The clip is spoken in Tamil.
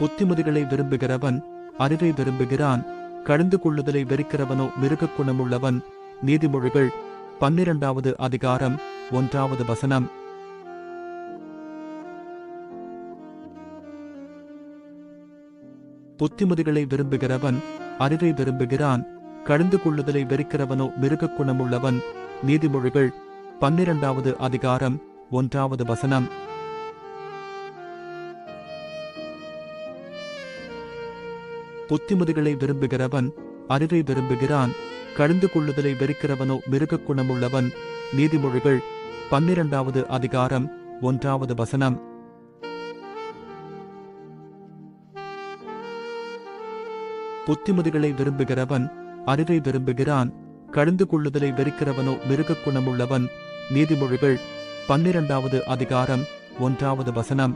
புத்திமதிகளை விரும்புகிறவன் அறிவை விரும்புகிறான், கடிந்து கொள்ளுதலை வெறுக்கிறவனோ மிருகக் குணமுள்ளவன். நீதிமொழிகள் 12வது அதிகாரம் 1வது வசனம். புத்திமதிகளை விரும்புகிறவன் அறிவை விரும்புகிறான், கடிந்து கொள்ளுதலை வெறுக்கிறவனோ மிருகக் குணமுள்ளவன். நீதிமொழிகள் 12வது அதிகாரம் 1வது வசனம். புத்திமதிகளை விரும்புகிறவன் அறிவை விரும்புகிறான், கடிந்து கொள்ளுதலை வெறுக்கிறவனோ மிருகக் குணமுள்ளவன். நீதிமொழிகள் 12வது அதிகாரம் 1வது வசனம். புத்திமதிகளை விரும்புகிறவன் அறிவை விரும்புகிறான், கடிந்து கொள்ளுதலை வெறுக்கிறவனோ மிருகக் குணமுள்ளவன். நீதிமொழிகள் 12வது அதிகாரம் 1வது வசனம்.